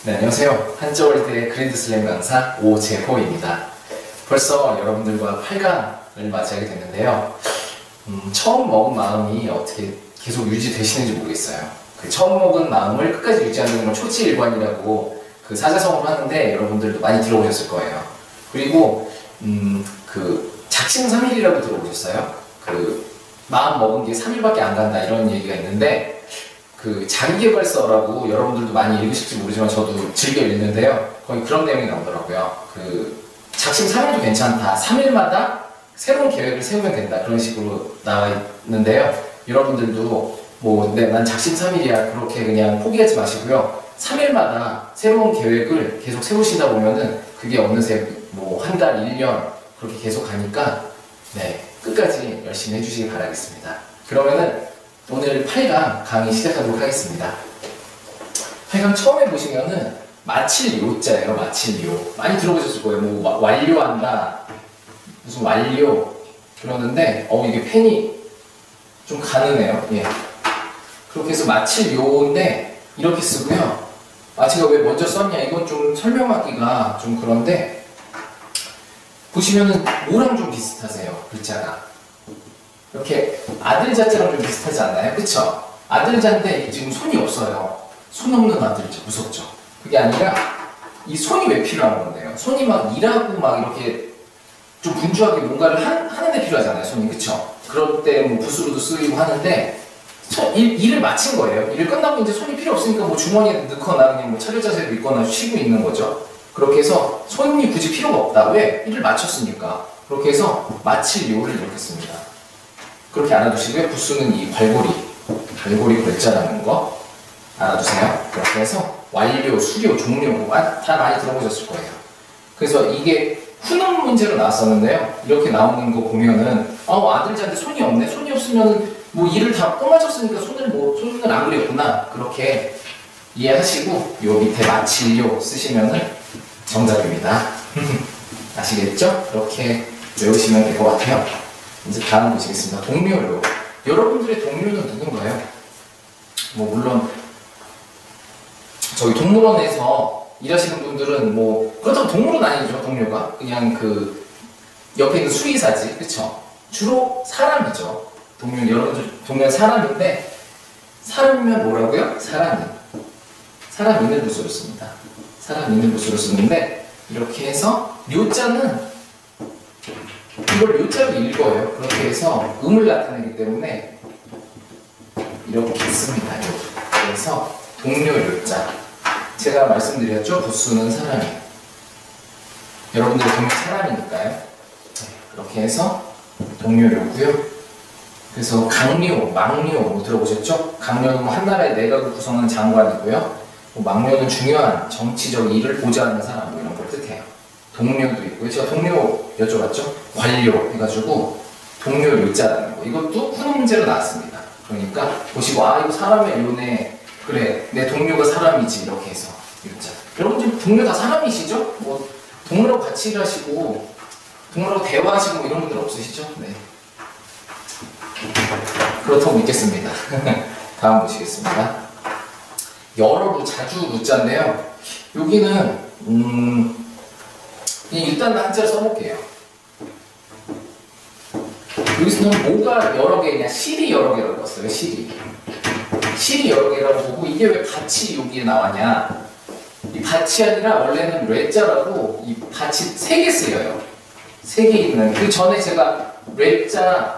네, 안녕하세요. 한저월드의 그랜드슬램 강사 오재호입니다. 벌써 여러분들과 8강을 맞이하게 됐는데요. 처음 먹은 마음이 어떻게 계속 유지되시는지 모르겠어요. 그 처음 먹은 마음을 끝까지 유지하는 걸 초지일관이라고 그 사자성어로 하는데 여러분들도 많이 들어보셨을 거예요. 그리고 그 작심삼일이라고 들어보셨어요? 그 마음 먹은 게 3일밖에 안 간다 이런 얘기가 있는데 그 자기계발서라고 여러분들도 많이 읽으실지 모르지만 저도 즐겨 읽는데요. 거기 그런 내용이 나오더라고요. 그 작심 3일도 괜찮다. 3일마다 새로운 계획을 세우면 된다. 그런 식으로 나와 있는데요. 여러분들도 뭐 난 작심 3일이야. 그렇게 그냥 포기하지 마시고요. 3일마다 새로운 계획을 계속 세우시다 보면은 그게 어느새 뭐 한 달, 1년 그렇게 계속 가니까 네, 끝까지 열심히 해주시기 바라겠습니다. 그러면은 오늘 8강 강의 시작하도록 하겠습니다. 8강 처음에 보시면은 마칠 요자예요. 마칠 요. 많이 들어보셨을 거예요. 뭐 완료한다. 무슨 완료. 그러는데 이게 펜이 좀 가느네요. 예. 그렇게 해서 마칠 요인데 이렇게 쓰고요. 제가 왜 먼저 썼냐 이건 좀 설명하기가 좀 그런데 보시면은 뭐랑 좀 비슷하세요. 글자가. 이렇게 아들자처럼 좀 비슷하지 않나요? 그쵸? 아들자인데 지금 손이 없어요. 손 없는 아들자 무섭죠? 그게 아니라 이 손이 왜 필요한 건데요? 손이 막 일하고 막 이렇게 좀 분주하게 뭔가를 하는 데 필요하잖아요. 손이. 그쵸? 그럴 때 뭐 붓으로도 쓰이고 하는데 일을 마친 거예요. 일을 끝나고 이제 손이 필요 없으니까 뭐 주머니에 넣거나 그냥 뭐 차렷 자세로 있거나 쉬고 있는 거죠. 그렇게 해서 손이 굳이 필요가 없다. 왜? 일을 마쳤으니까. 그렇게 해서 마칠 요를 이렇게 씁니다. 그렇게 알아두시고요. 부수는 이 갈고리 글자라는 거 알아두세요. 그렇게 해서 완료, 수료, 종료 다 많이 들어보셨을 거예요. 그래서 이게 훈훈 문제로 나왔었는데요. 이렇게 나오는 거 보면은 아들자한테 손이 없네. 손이 없으면 뭐 일을 다 끝마쳤으니까 손을 안 그렸구나. 그렇게 이해하시고 요 밑에 마칠요 쓰시면은 정답입니다. 아시겠죠? 그렇게 외우시면 될 것 같아요. 이제 다음 보시겠습니다. 동료요. 여러분들의 동료는 누군가요? 뭐 물론 저희 동물원에서 일하시는 분들은 뭐 그렇다고 동물은 아니죠. 동료가 그냥 그 옆에 있는 수의사지, 그쵸? 주로 사람이죠. 여러분들 동료는 사람인데 사람이면 뭐라고요? 사람 있는 부수로 씁니다. 사람 있는 부수로 쓰는데 이렇게 해서 묘자는 이걸 요자로 읽어요. 그렇게 해서 음을 나타내기 때문에 이렇게 씁니다. 그래서 동료 요자. 제가 말씀드렸죠. 부수는 사람이. 여러분들의 동료 사람이니까요. 그렇게 해서 동료요고요. 그래서 강료, 망료 뭐 들어보셨죠? 강료는 뭐 한나라의 내각을 구성하는 장관이고요. 망료는 중요한 정치적 일을 보좌하는 사람 뭐 이런 걸 뜻해요. 동료도 있고요. 제가 동료 여쭤봤죠? 관료 해가지고 동료 요자라는 거. 이것도 훈훈 문제로 나왔습니다. 그러니까 보시고 이거 사람의 요네. 그래 내 동료가 사람이지. 이렇게 해서 요자. 여러분 지금 동료 다 사람이시죠? 뭐 동물하고 같이 일하시고 동물하고 대화하시고 뭐 이런 분들 없으시죠? 네. 그렇다고 믿겠습니다. 다음 보시겠습니다. 여러루 자주 루자인데요. 여기는 일단 한자를 써볼게요. 여기서는 뭐가 여러 개냐? 실이 여러 개라고 썼어요. 실이 여러 개라고 보고 이게 왜 밭이 여기에 나왔냐? 이 밭이 아니라 원래는 뢰자라고 이 밭이 3개 쓰여요. 3개 있는. 그 전에 제가 뢰자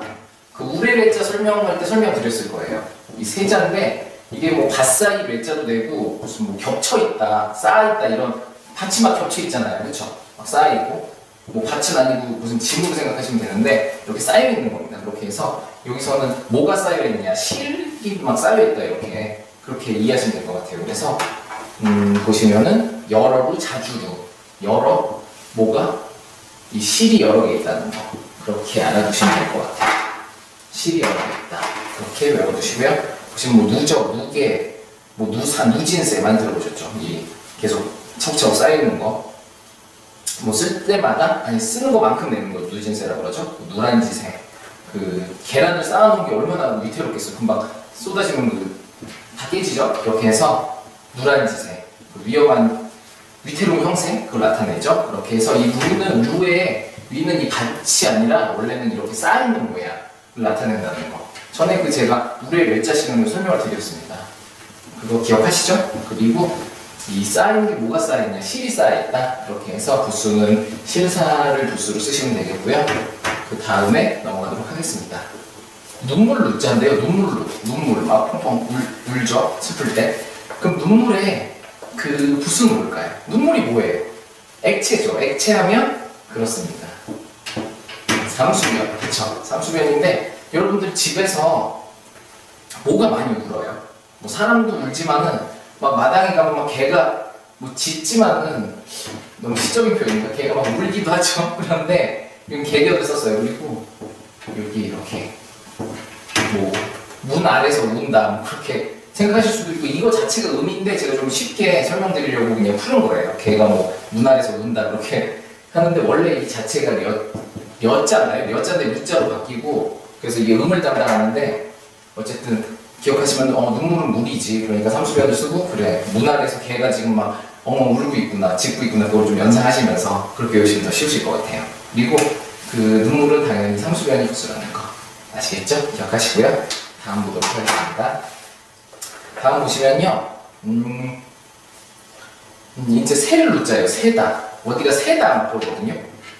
그 우레뢰자 설명할 때 설명드렸을 거예요. 이 세자인데 이게 뭐 밭사이 뢰자도 되고 무슨 뭐 겹쳐있다, 쌓아있다 이런 밭이 막 겹쳐있잖아요. 그렇죠? 막 쌓여있고 뭐 밭은 아니고 무슨 짐으로 생각하시면 되는데 이렇게 쌓여있는 겁니다. 그렇게 해서 여기서는 뭐가 쌓여있느냐? 실이 막 쌓여있다 이렇게 그렇게 이해하시면 될 것 같아요. 그래서 보시면은 여러루 자주루 여러 뭐가 이 실이 여러 개 있다는 거 그렇게 알아두시면 될 것 같아요. 실이 여러 개 있다. 그렇게 외워두시고요. 보시면 뭐 누적, 누계, 뭐 누산, 누진세 많이 들어보셨죠? 이 계속 차곡차곡 쌓여있는 거. 뭐 쓸 때마다 쓰는 것만큼 내는 거 누진세라고 그러죠. 누란지세. 그 계란을 쌓아놓은 게 얼마나 위태롭겠어요. 금방 쏟아지면 다 깨지죠. 이렇게 해서 누란지세. 그 위험한 위태로운 형생 그걸 나타내죠. 그렇게 해서 이 루는 루에 위는 이 밭이 아니라 원래는 이렇게 쌓이는 모양을 나타낸다는 거. 전에 그 제가 물의 멸자식을 설명을 드렸습니다. 그거 기억하시죠? 그리고 이 쌓인 게 뭐가 쌓여있냐? 실이 쌓여있다. 이렇게 해서 부수는 실사를 부수로 쓰시면 되겠고요. 그 다음에 넘어가도록 하겠습니다. 눈물 루자인데요. 눈물 막 펑펑 울죠. 슬플 때. 그럼 눈물에 그 부수는 뭘까요? 눈물이 뭐예요? 액체죠. 액체하면 그렇습니다. 삼수변. 그쵸? 삼수변인데 여러분들 집에서 뭐가 많이 울어요? 뭐 사람도 울지만은 막 마당에 가면 막 개가 뭐 짖지만은 너무 시적인 표현입니다. 개가 막 울기도 하죠. 그런데 여기 개격을 썼어요. 그리고 여기 이렇게 뭐 문 아래서 운다 뭐 그렇게 생각하실 수도 있고 이거 자체가 의미인데 제가 좀 쉽게 설명드리려고 그냥 푸는 거예요. 개가 뭐 문 아래서 운다 그렇게 하는데 원래 이 자체가 여자인데 무자로 바뀌고 그래서 이게 음을 담당하는데 어쨌든 기억하시면 눈물은 물이지 그러니까 삼수변을 쓰고 그래 문 아래서 개가 지금 막 엉엉 울고 있구나 짖고 있구나 그걸 좀 연상하시면서 그렇게 외우시면 더 쉬우실 것 같아요. 그리고 그 눈물은 당연히 삼수변이 부수라는 거 아시겠죠? 기억하시고요. 다음 보도록 하겠습니다. 다음 보시면요 이제 새를 루자예요. 새다 어디가 새다 그러거든요.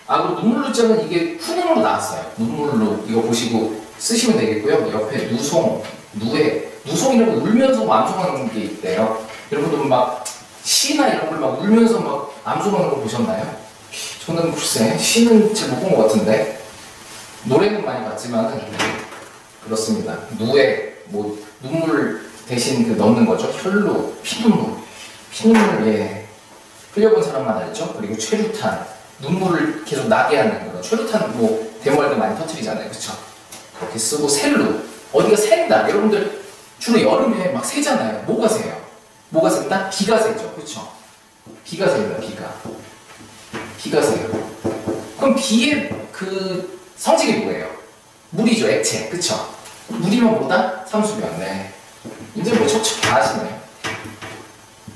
그리고 눈물 루자는 이게 후능으로 나왔어요. 눈물로 이거 보시고 쓰시면 되겠고요. 옆에 누송 누송이라고 울면서 뭐 암송하는 게 있대요. 여러분들 막 시나 이런 걸 막 울면서 막 암송하는 거 보셨나요? 저는 글쎄 시는 잘 못 본 것 같은데 노래는 많이 봤지만은 그렇습니다. 뭐 눈물 대신 그 넣는 거죠. 혈로 피눈물 예 흘려본 사람만 알죠. 그리고 최루탄 눈물을 계속 나게 하는 거. 최루탄 뭐 데모할 때 많이 터뜨리잖아요. 그쵸? 그렇게 쓰고 셀루 어디가 샌다. 여러분들 주로 여름에 막 새잖아요. 뭐가 새요? 뭐가 샌다? 비가 새죠. 그쵸? 비가 새입니다. 비가 새요. 그럼 비의 그 성질이 뭐예요? 물이죠. 액체. 그쵸? 물이면 뭐다? 삼수변. 네. 이제 뭐 척척 다 아시네요.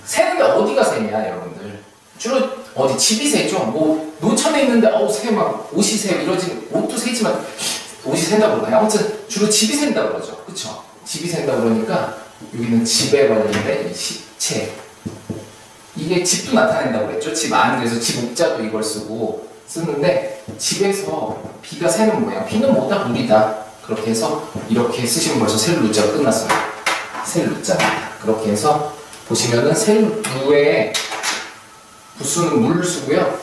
새는데 어디가 새냐 여러분들? 주로 어디 집이 새죠? 뭐 노천에 있는데 새 막 옷이 새 이러지 옷도 새지만 옷이 샌다고 그러나요? 아무튼 주로 집이 샌다고 그러죠. 그쵸? 집이 샌다고 그러니까 여기는 집에 관련된 시체 이게 집도 나타낸다고 그랬죠. 집 안에서 집 옥자도 이걸 쓰는데 집에서 비가 새는 모양 비는 뭐다? 물이다. 그렇게 해서 이렇게 쓰시면 벌써 셀루자가 끝났어요. 셀루자입니다. 그렇게 해서 보시면은 셀루에 부수는 물을 쓰고요.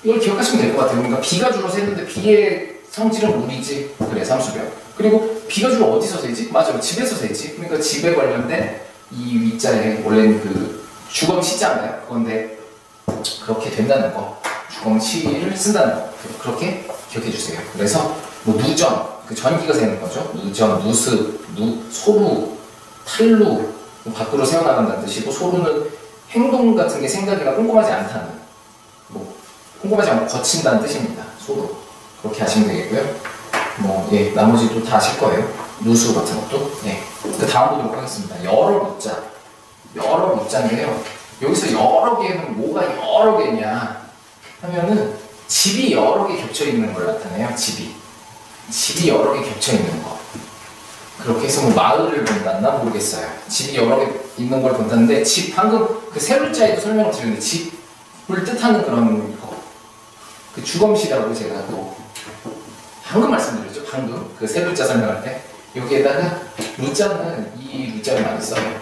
이걸 기억하시면 될 것 같아요. 그러니까 비가 주로 새는데 비의 성질은 물이지. 그래 삼수변. 그리고 비가 주로 어디서 새지? 맞아요. 집에서 새지. 그러니까 집에 관련된 이 위자에 원래는 그 주검시잖아요. 그건데 그렇게 된다는 거. 주검시를 쓴다는 거. 그렇게 기억해 주세요. 그래서 뭐 누전, 그 전기가 새는 거죠. 누전, 누습, 소루, 탈루 뭐 밖으로 새어나간다는 뜻이고 소루는 행동 같은 게 생각이가 꼼꼼하지 않다는 뭐 꼼꼼하지 않고 거친다는 뜻입니다. 소루 그렇게 하시면 되겠고요. 뭐 나머지도 다 아실 거예요. 누수 같은 것도. 그 다음 보도록 하겠습니다. 여러 루자인데요. 여기서 여러 개는 뭐가 여러 개냐 하면은 집이 여러 개 겹쳐 있는 걸 나타내요. 집이 여러 개 겹쳐 있는 거. 그렇게 해서 뭐 마을을 본다나 모르겠어요. 집이 여러 개 있는 걸 본다는데 집 방금 그 세루자에도 설명을 드렸는데 집을 뜻하는 그런 거. 그 주검시라고 제가 또 방금 말씀드렸죠. 방금 그 세루자 설명할 때 여기에다가 루자는 이 루자를 많이 써요.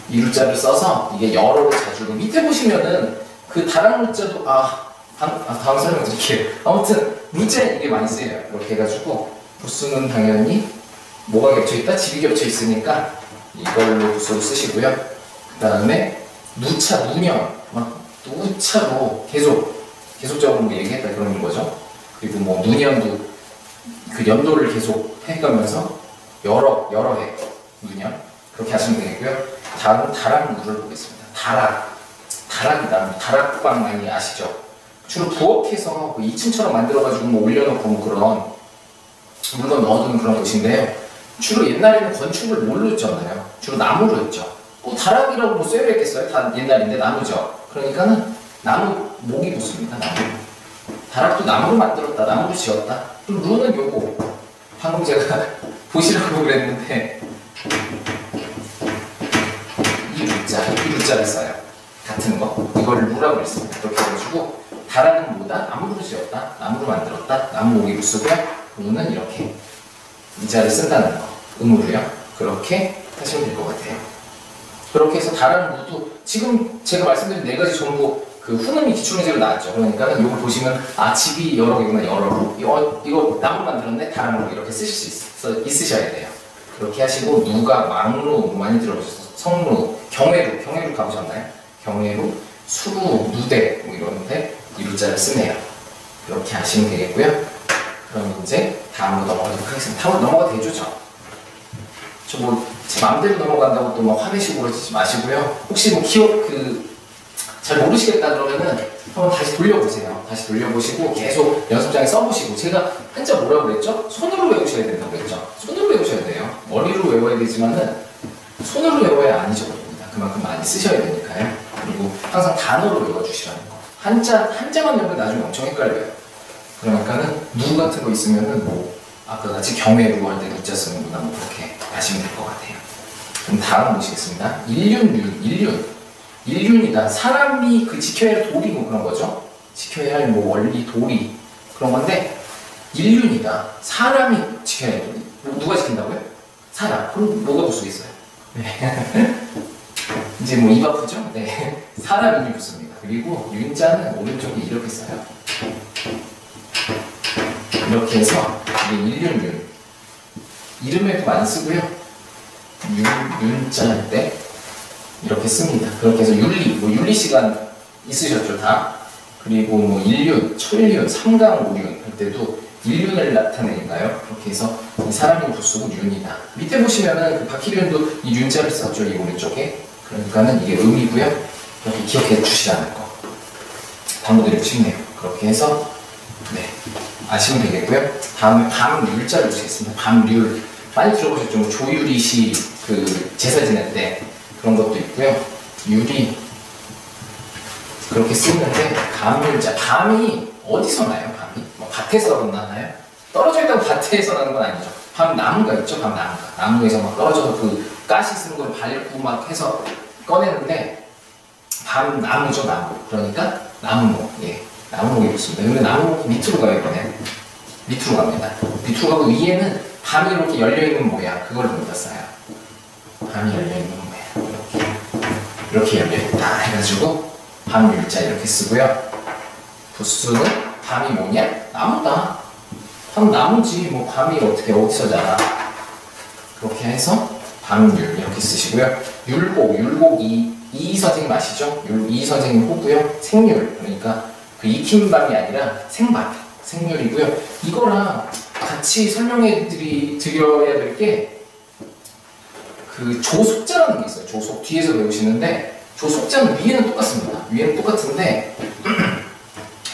이 루자를 써서 이게 여러로 자주 밑에 보시면은 그 다른 루자도 다음 설명 드릴게요. 아무튼 루자에 이게 많이 쓰여요. 이렇게 해가지고 부수는 당연히 뭐가 겹쳐있다? 집이 겹쳐있으니까 이걸로 부수로 쓰시고요. 그 다음에 누차, 누년 막 누차로 계속적으로 뭐 얘기했다 그러는 거죠. 그리고 뭐 누년도 그 연도를 계속 해가면서 여러 해 누년 그렇게 하시면 되겠고요. 다음은 다락물을 보겠습니다. 다락이다. 다락방 많이 아시죠? 주로 부엌에서 그 2층처럼 만들어가지고 뭐 올려놓고 뭐 그런 물건 넣어두는 그런 곳인데요. 주로 옛날에는 건축을 뭘로 했잖아요. 주로 나무로 했죠. 뭐 다락이라고 뭐 쇠를 했겠어요? 다 옛날인데 나무죠. 그러니까는 나무 목이 붙습니다. 나무. 다락도 나무로 만들었다. 나무로 지었다. 그럼 루는 요거. 방금 제가 보시라고 그랬는데 이 루자를 써요. 같은 거. 이걸 루라고 그랬습니다. 그렇게 해가지고 다락은 뭐다? 나무로 지었다. 나무로 만들었다. 나무 목이 붙고요. 루는 이렇게 이 자를 쓴다는 거. 음으로요. 그렇게 하시면 될 것 같아요. 그렇게 해서 다른 무도 지금 제가 말씀드린 네 가지 전부 그 후음이 기출문제로 나왔죠. 그러니까는 이걸 보시면 집이 여러 개구나 여러 이거 나무 만들었네 다른 이렇게 쓰실 수 있으셔야 돼요. 그렇게 하시고 누가 망루 많이 들어보셨어요. 성루, 경회루 가보셨나요? 경회루, 수루, 누대 뭐 이러는데 이 루자를 쓰네요. 그렇게 하시면 되겠고요. 그럼 이제 다음으로 넘어가도록 하겠습니다. 다음으로 넘어가 되죠. 저 뭐 제 마음대로 넘어간다고 또 막 화내시고 그러지 마시고요. 혹시 뭐 기억 잘 모르시겠다 그러면은 한번 다시 돌려보세요. 다시 돌려보시고 계속 연습장에 써보시고 제가 한자 뭐라고 그랬죠? 손으로 외우셔야 된다고 그랬죠? 손으로 외우셔야 돼요. 머리로 외워야 되지만은 손으로 외워야 안 잊어버립니다. 그만큼 많이 쓰셔야 되니까요. 그리고 항상 단어로 외워주시라는 거. 한자만 외우면 나중에 엄청 헷갈려요. 그러니까는 누 같은 거 있으면은 뭐 아까 같이 경외루 할 때 루자 쓰는구나 뭐 그렇게 아시면 될 것 같아요. 그럼 다음 보시겠습니다. 일륜이다. 사람이 지켜야 할 도리 뭐 그런 거죠. 지켜야 할 뭐 원리, 도리 그런 건데 일륜이다. 사람이 지켜야 할 도리. 누가 지킨다고요? 사람. 그럼 뭐가 붙수 있어요? 네. 이제 뭐 입 아프죠? 네. 사람이 붙습니다. 그리고 윤자는 오른쪽에 이렇게 써요. 이렇게 해서 이게 일륜. 이름에도 많이 쓰고요. 윤자 할 때 이렇게 씁니다. 그렇게 해서 윤리 시간 있으셨죠 다. 그리고 뭐 일륜, 철륜, 삼강, 오륜 할 때도 일륜을 나타내니까요. 그렇게 해서 이 사람이 부수고 윤이다. 밑에 보시면은 그 박희륜도 이 윤자를 썼죠. 이 오른쪽에. 그러니까는 이게 음이고요. 이렇게 기억해 주시라는 거. 반복드리고 싶네요. 그렇게 해서 네 아시면 되겠고요. 다음에 밤율자를 보시겠습니다. 밤율 많이 들어보셨죠? 조유리시 그 제사 지낼 때 그런 것도 있고요. 유리 그렇게 쓰는데 밤율자 밤이 어디서 나요? 밤이? 뭐 밭에서 나나요? 떨어져 있다고 밭에서 나는 건 아니죠. 밤나무가 있죠. 밤나무가 나무에서 막 떨어져서 그 가시 쓰는 걸 밟고 막 해서 꺼내는데 밤나무죠. 나무. 그러니까 나무목. 예. 나무목이 붙습니다. 근데 나무목이 밑으로 가요. 이번에 밑으로 갑니다. 밑으로 가고 위에는 밤이 이렇게 열려있는 모양 그걸 묻었어요. 밤이 열려있는 모양 이렇게 열려있다 해가지고 밤율자 이렇게 쓰고요. 부수는 밤이 뭐냐? 나무다. 밤 나무지 뭐 밤이 어떻게 어디서 자라. 그렇게 해서 밤율 이렇게 쓰시고요. 율곡 이 선생님 아시죠? 이 선생님 호고요. 생률 그러니까 그 익힌 밤이 아니라 생률이고요. 이거랑 같이 설명해 드려야 될 게 그 조속자라는 게 있어요. 조속 뒤에서 배우시는데 조속자는 위에는 똑같습니다. 위에는 똑같은데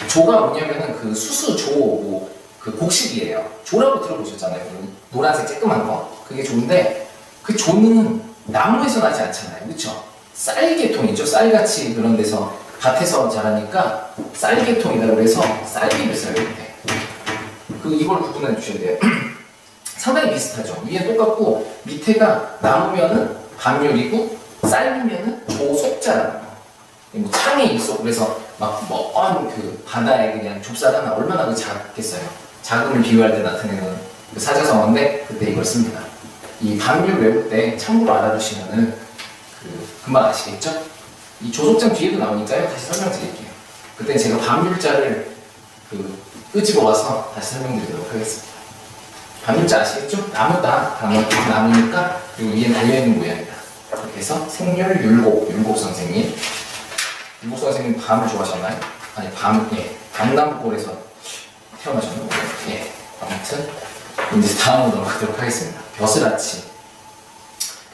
조가 뭐냐면은 그 수수 조 뭐 그 곡식이에요. 조라고 들어보셨잖아요. 그 노란색 쬐끄만 거 그게 조인데 그 조는 나무에서 나지 않잖아요. 그렇죠? 쌀계통이죠. 쌀같이 그런 데서 밭에서 자라니까 쌀계통이다 그래서 쌀비를 써요. 이렇게. 이걸 구분해 주셔야 돼요. 상당히 비슷하죠. 위에 똑같고 밑에가 나무면은 밤율이고 쌀이면은 조속자라는 거. 뭐 창에 있어. 그래서 막 먼 그 바다에 그냥 좁쌀 하나 얼마나 작겠어요. 자금을 비유할 때 나타내는 그 사자성어인데 그때 이걸 씁니다. 이 밤율 외울 때 참고로 알아두시면은 금방 아시겠죠? 이 조속장 뒤에도 나오니까요. 다시 설명드릴게요. 그때 제가 밤율자를 끄집어 와서 다시 설명드리도록 하겠습니다. 밤율자 아시겠죠? 나무다. 나무니까 그리고 위에 달려있는 모양이다. 그렇게 해서 생률 율곡 선생님. 율곡 선생님 밤을 좋아하셨나요? 아니 강남골에서 태어나셨나요? 예. 아무튼 이제 다음으로 넘어가도록 하겠습니다.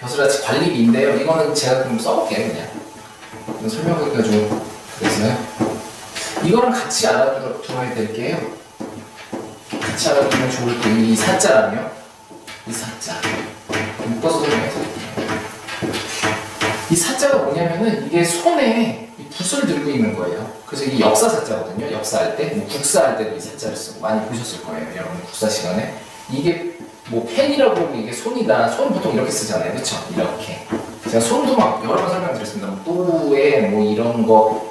벼슬아치 관리비인데요. 이거는 제가 그럼 써볼게요. 그냥 설명하기가 좀 그래서요. 이거랑 같이 알아두어야 될 게요. 같이 알아두면 좋을 게 이 사자라며 이 사자 묶어서 설명해 드릴게요. 이 사자가 뭐냐면은 이게 손에 이 붓을 들고 있는 거예요. 그래서 이게 역사 사자거든요. 역사할 때, 뭐 국사할 때도 이 사자를 쓰고 많이 보셨을 거예요. 여러분 국사 시간에. 이게 뭐 펜이라고 하면 이게 손이다. 손 보통 이렇게 쓰잖아요. 그쵸? 이렇게. 제가 손도 막 여러 번 설명드렸습니다. 뭐 또에 뭐 이런 거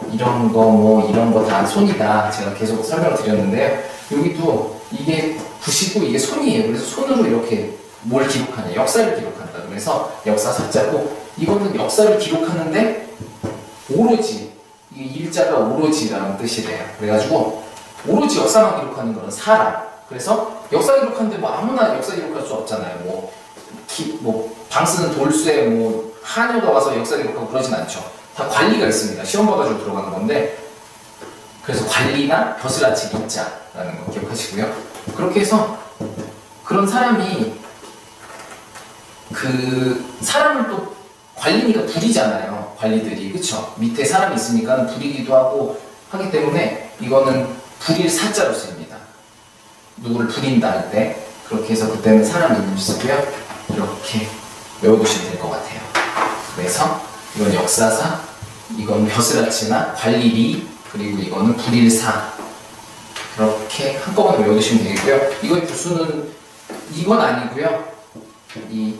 뭐 이런 거 다 손이다. 제가 계속 설명을 드렸는데요. 여기도 이게 붓이고 이게 손이에요. 그래서 손으로 이렇게 뭘 기록하냐. 역사를 기록한다. 그래서 역사 사자고 이거는 역사를 기록하는데 오로지 이게 일자가 오로지라는 뜻이래요. 그래가지고 오로지 역사만 기록하는 거는 사람. 그래서 역사 기록하는데 뭐 아무나 역사 기록할 수 없잖아요. 뭐 방 쓰는 돌쇠 뭐 하녀가 와서 역사 기록하고 그러진 않죠. 다 관리가 있습니다. 시험 봐가지고 들어가는 건데 그래서 관리나 벼슬아치 리자라는 거 기억하시고요. 그렇게 해서 그런 사람이 그 사람을 또 관리니까 부리잖아요. 관리들이 그쵸? 밑에 사람이 있으니까 부리기도 하고 하기 때문에 이거는 부릴 사자로 씁니다. 누구를 부린다 할 때 그렇게 해서 그때는 사람 이름 쓰고요. 이렇게 외워두시면 될 것 같아요. 그래서 이건 역사사, 이건 벼슬아치나 관리리, 그리고 이거는 부릴사. 그렇게 한꺼번에 외워두시면 되겠고요. 이거의 부수는 이건 아니고요. 이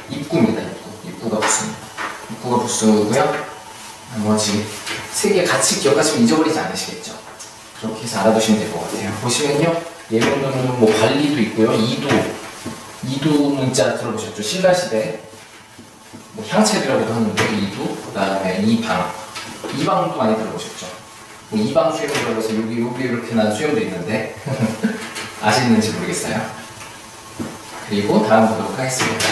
입구입니다. 입구가 부수입니다. 입구가 부수고요. 나머지 세 개 같이 기억하시면 잊어버리지 않으시겠죠. 그렇게 해서 알아두시면 될 것 같아요. 보시면요. 예문으로는 뭐 관리도 있고요. 이두 문자 들어보셨죠? 신라시대 뭐 향채비라고도 하는데 이두, 그 다음에 이방도 많이 들어보셨죠? 뭐 이방 수염이라고 해서 여기 이렇게 난 수염도 있는데 아시는지 모르겠어요. 그리고 다음 보도록 하겠습니다.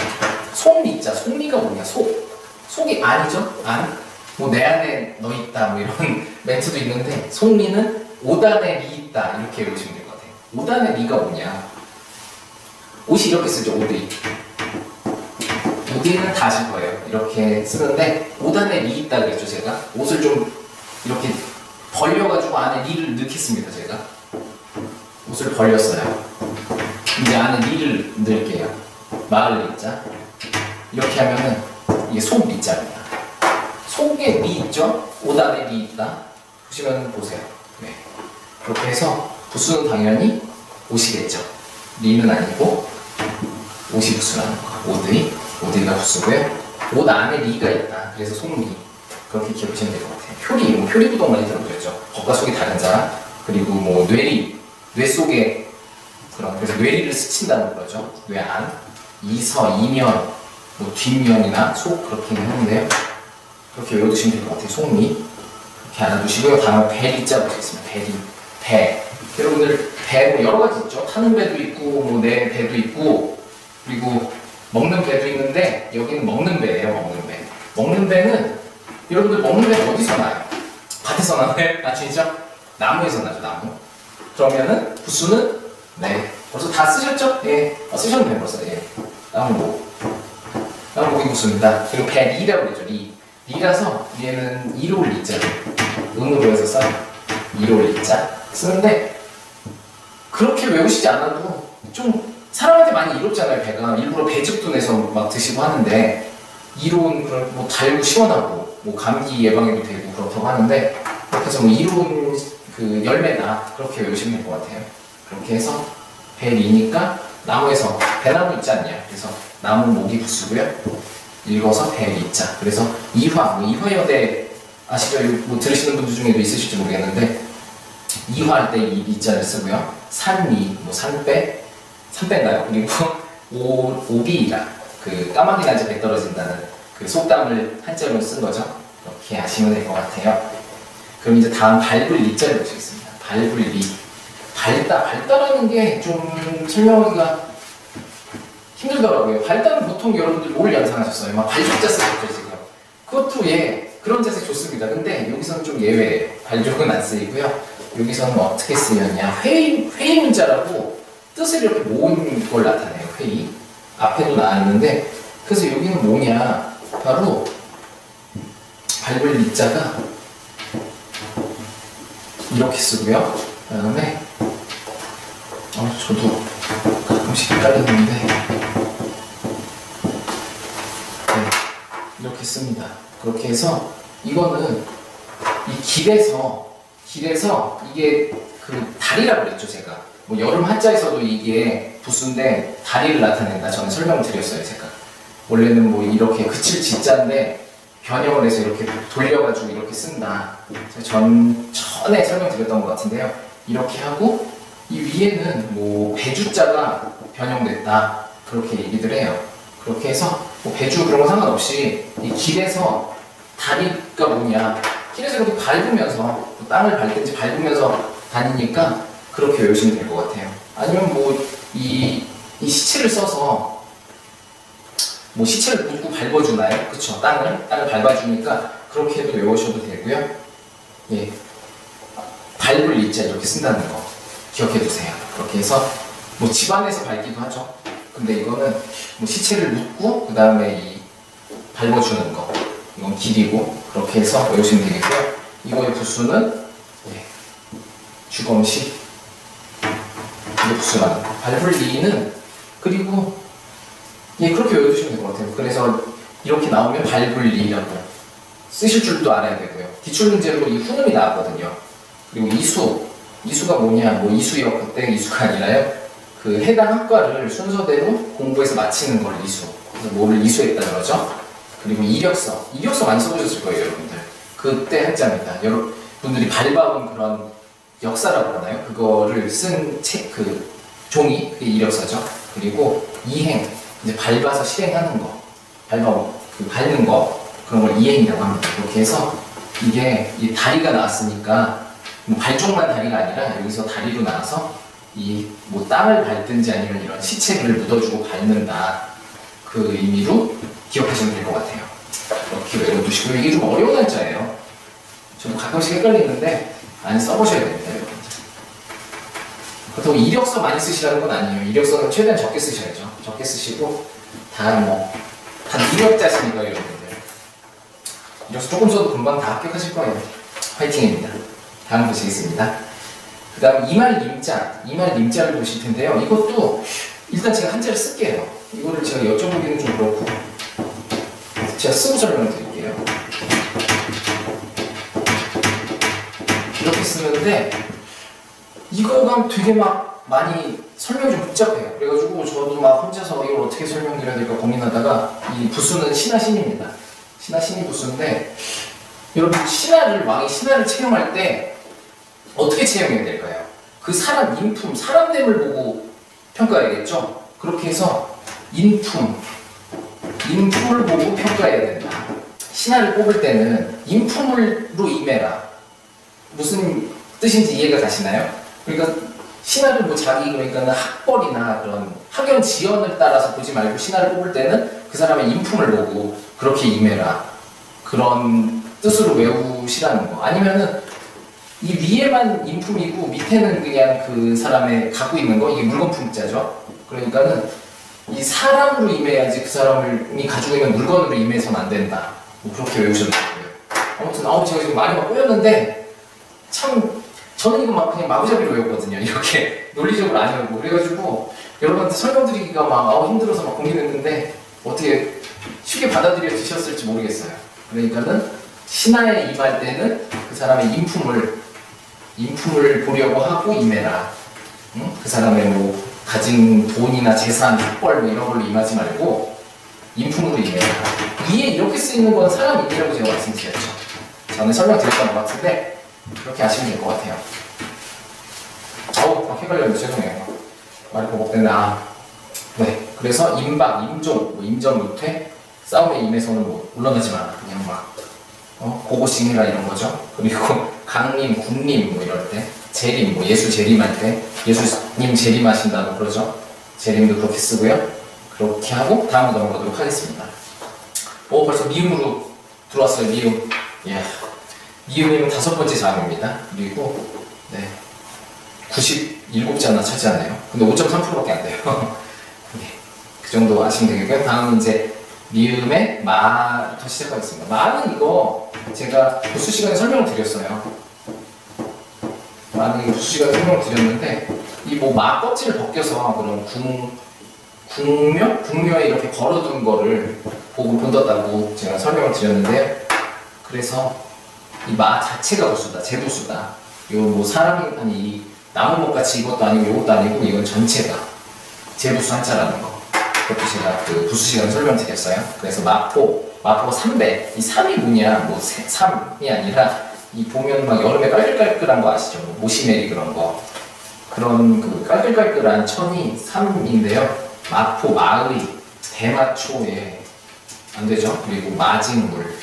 속리자, 속리가 뭐냐? 속이 안이죠? 안? 뭐 내 안에 너 있다 뭐 이런 멘트도 있는데 속리는 오단에 리 있다 이렇게 외우시면 될 것 같아요. 오단에 리가 뭐냐? 옷이 이렇게 쓰죠. 오디. 오디는 다 아실 거예요. 이렇게 쓰는데 오단에 리 있다 그랬죠. 제가 옷을 좀 이렇게 벌려가지고 안에 리를 넣겠습니다. 제가 옷을 벌렸어요. 이제 안에 리를 넣을게요. 마을 리자. 이렇게 하면은 이게 속 리자입니다. 속에 리 있죠? 오단에 리 있다. 보시면 보세요. 네. 그렇게 해서 부수는 당연히 옷이겠죠. 리는 아니고 옷이 부수라는 거. 오드이가 부수고요. 옷 안에 리가 있다. 그래서 속리. 그렇게 기억하시면 될 것 같아요. 표리부동 많이 들어보셨죠? 겉과 속이 다른 자라. 그리고 뭐 뇌 속에 그래서 뇌리를 스친다는 거죠. 뇌 안, 이서, 이면, 뭐 뒷면이나 속 그렇게 하는데요. 그렇게 외워두시면 될 것 같아요. 속리. 그렇게 알아두시고요. 다음 배리자 보시겠습니다. 배. 여러분들 배 뭐 여러 가지 있죠. 타는 배도 있고 뭐 내 배도 있고 그리고 먹는 배도 있는데 여기는 먹는 배예요. 먹는 배는 여러분들 먹는 배는 어디서 나요? 밭에서 나나요? 아시죠? 나무에서 나죠. 나무. 그러면은 부수는 네 벌써 다 쓰셨죠? 예. 쓰셨네요 벌써. 예. 나무목이 부수입니다. 그리고 배리라고 그러죠. 리라서 얘는 이로 리자. 음으로 해서 써요. 이로 리자 쓰는데 그렇게 외우시지 않아도 좀 사람한테 많이 이롭잖아요. 배가 일부러 배즙도 내서 막 드시고 하는데 이로운 그런 뭐 달고 시원하고 뭐 감기 예방에도 되고 그렇다고 하는데 그렇게 해서 뭐 이로운 그 열매나 그렇게 외우시면 될 것 같아요. 그렇게 해서 배리니까 나무에서 배나무 있지 않냐. 그래서 나무 목이 부수고요. 읽어서 배리자. 그래서 이화여대 아시죠? 뭐 들으시는 분들 중에도 있으실지 모르겠는데 이화할 때 이 리자를 쓰고요. 산리, 뭐 산배인가요? 그리고 오비라 그 까마귀 낮에 배 떨어진다는 그 속담을 한자로 쓴 거죠. 이렇게 하시면 될 것 같아요. 그럼 이제 다음 밟을 리자를 보시겠습니다. 밟을 리. 발다라는 게 좀 설명하기가 힘들더라고요. 발다는 보통 여러분들 뭘 연상하셨어요? 막 발족자 쓰셨죠 지금. 그것도 그런 자세 좋습니다. 근데 여기서는 좀 예외예요. 발족은 안 쓰이고요. 여기서는 어떻게 쓰였냐? 회의 문자라고 뜻을 이렇게 모은 걸 나타내요. 회의. 앞에도 나와 있는데 그래서 여기는 뭐냐? 바로 밟을 리자가 이렇게 쓰고요. 그 다음에 저도 가끔씩 헷갈리는데 이렇게 씁니다. 그렇게 해서 이거는 이 길에서 이게 그 다리라고 그랬죠. 제가 뭐 여름 한자에서도 이게 부수인데 다리를 나타낸다. 저는 설명을 드렸어요. 제가 원래는 뭐 이렇게 그칠 지자인데 변형을 해서 이렇게 돌려가지고 이렇게 쓴다. 전에 설명드렸던 것 같은데요. 이렇게 하고 이 위에는 뭐 배주자가 변형됐다. 그렇게 얘기들 해요. 그렇게 해서 뭐 배주 그런 거 상관없이 이 길에서 다리가 뭐냐, 길에서 이렇게 밟으면서 땅을 밟든지 밟으면서 다니니까 그렇게 외우시면 될 것 같아요. 아니면 뭐 이 시체를 써서 뭐 시체를 묻고 밟아주나요? 그쵸? 땅을 밟아주니까 그렇게 해도 외우셔도 되고요. 예, 밟을 이자 이렇게 쓴다는 거 기억해 두세요. 그렇게 해서 뭐 집안에서 밟기도 하죠. 근데 이거는 뭐 시체를 묻고 그 다음에 이 밟아주는 거, 이건 길이고, 그렇게 해서 외우시면 되겠고요. 이거의 부수는 예, 주검시, 이게 부수라는 거. 밟을 리는 그리고 예, 그렇게 외워두시면 될 것 같아요. 그래서 이렇게 나오면 밟을 리라고 쓰실 줄도 알아야 되고요. 기출문제로 이 후음이 나왔거든요. 그리고 이수가 뭐냐, 뭐 이수역 그때 이수가 아니라요. 그 해당 학과를 순서대로 공부해서 마치는 걸 이수. 그래서 뭐를 이수했다 그러죠. 그리고 이력서 많이 써보셨을 거예요, 여러분들. 그때 한자입니다. 여러분들이 밟아온 그런 역사라고 하나요? 그거를 쓴 책, 그 종이, 그게 이력서죠. 그리고 이행, 이제 밟아서 실행하는 거, 밟는 거, 그런 걸 이행이라고 합니다. 그렇게 해서 이게 이 다리가 나왔으니까 뭐 발쪽만 다리가 아니라 여기서 다리로 나와서 이 뭐 땅을 밟든지 아니면 이런 시체를 묻어주고 밟는다, 그 의미로 기억하시면 될 것 같아요. 이렇게 외워두시고, 이게 좀 어려운 한자예요. 저도 가끔씩 헷갈리는데 많이 써보셔야 됩니다, 여러분. 그렇다고 이력서 많이 쓰시라는 건 아니에요. 이력서는 최대한 적게 쓰셔야죠. 적게 쓰시고, 한 200자시니까 여러분들. 이력서 조금 써도 금방 다 합격하실 거예요. 화이팅입니다. 다음 보시겠습니다. 그 다음 이말림자를 보실 텐데요. 이것도 일단 제가 한자를 쓸게요. 이거를 제가 여쭤보기는 좀 그렇고 제가 쓰고 설명을 드릴게요. 이렇게 쓰는데 이거가 되게 막 많이 설명이 좀 복잡해요. 그래가지고 저도 막 혼자서 이걸 어떻게 설명드려야 될까 고민하다가, 이 부수는 신하신입니다. 신하신이 부수인데, 여러분 왕이 신하를 채용할 때 어떻게 채용해야 될까요? 그 사람 인품, 사람됨을 보고 평가해야겠죠? 그렇게 해서 인품을 보고 평가해야 된다. 신하를 뽑을 때는 인품으로 임해라. 무슨 뜻인지 이해가 가시나요? 그러니까 신하를 뭐 그러니까는 학벌이나 그런 학연 지연을 따라서 보지 말고, 신하를 뽑을 때는 그 사람의 인품을 보고 그렇게 임해라. 그런 뜻으로 외우시라는 거. 아니면은 이 위에만 인품이고 밑에는 그냥 그 사람의 갖고 있는 거, 이게 물건품자죠. 그러니까는 이 사람으로 임해야지 그 사람이 가지고 있는 물건으로 임해서는 안 된다. 뭐 그렇게 외우셔도 되고요. 아무튼 제가 지금 많이 막 꼬였는데, 참 저는 이거 막 그냥 마구잡이로 외웠거든요. 이렇게 논리적으로 안 외우고. 그래가지고 여러분한테 설명드리기가 막 힘들어서 막 고민했는데 어떻게 쉽게 받아들여지셨을지 모르겠어요. 그러니까는 신하에 임할 때는 그 사람의 인품을 보려고 하고 임해라. 응? 그 사람의 뭐 가진 돈이나 재산, 학벌 뭐 이런 걸로 임하지 말고 인품으로 임해라. 위에 이렇게 쓰이는 건 사람인이라고 제가 말씀드렸죠. 저는 설명드렸던 것 같은데 그렇게 아시면 될 것 같아요. 막 헷갈렸는데 죄송해요. 말이 버벅대네. 네. 그래서 임박, 임종, 뭐 임전 무퇴, 싸움에 임해서는 뭐 물러나지 마라. 그냥 막 고고싱해라 이런 거죠. 그리고 강림, 군림 뭐 이럴 때, 재림, 뭐 예수 재림할 때 예수님 재림하신다고 그러죠. 재림도 그렇게 쓰고요. 그렇게 하고 다음으로 넘어가도록 하겠습니다. 벌써 미음으로 들어왔어요. 미음. 예. 미음이면 5번째 자음입니다. 그리고 97자나 차지하네요. 근데 5.3%밖에 안 돼요. 네. 그 정도 아시면 되겠고요. 다음은 이제 미음의 마부터 시작하겠습니다. 마는 이거 제가 부수 시간에 설명을 드렸어요. 마는 이거 부수 시간에 설명을 드렸는데, 이 뭐 마 껍질을 벗겨서 그런 궁묘에 이렇게 걸어둔 거를 보고 본떴다고 제가 설명을 드렸는데요. 그래서 이 마 자체가 부수다, 제부수다. 요 뭐 사람이 아니 이 나무목같이 이것도 아니고 이것도 아니고 이건 전체가 제부수 한자라는 거. 그것도 제가 그 부수 시간에 설명드렸어요. 그래서 마포가 3배. 이 3이 뭐냐? 뭐 3이 아니라 이 보면 막 여름에 깔끌깔끌한 거 아시죠? 뭐 모시메리 그런 거. 그런 그 깔끌깔끌한 천이 3인데요. 마포, 마의, 대마초에 안 되죠? 그리고 마직물.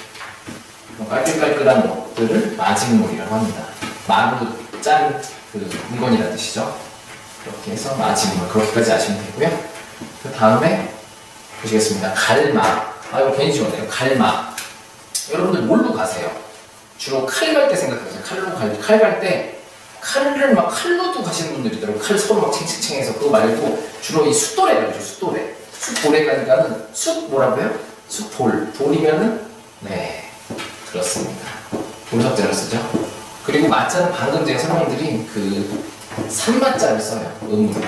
깔끌깔끌한 것들을 마직물이라고 합니다. 마루 짠 그 물건이라는 뜻이죠. 이렇게 해서 마직물. 그렇게까지 아시면 되고요. 그 다음에 보시겠습니다. 갈막. 아, 이거 괜히 지웠네요. 갈막. 여러분들 뭘로 가세요? 주로 칼 갈 때 생각하세요. 칼 갈 때 칼을 막 칼로도 가시는 분들이 있더라고요. 칼 서로 막 챙챙챙해서. 그거 말고 주로 이 숫돌에 가죠. 숫돌에. 숫돌에 가니까는 숫 뭐라고요? 숫돌. 돌이면은 네 그렇습니다. 돌석자를 쓰죠. 그리고 마자는 방금 제가 설명드린 그 산마자를 써요. 음으로.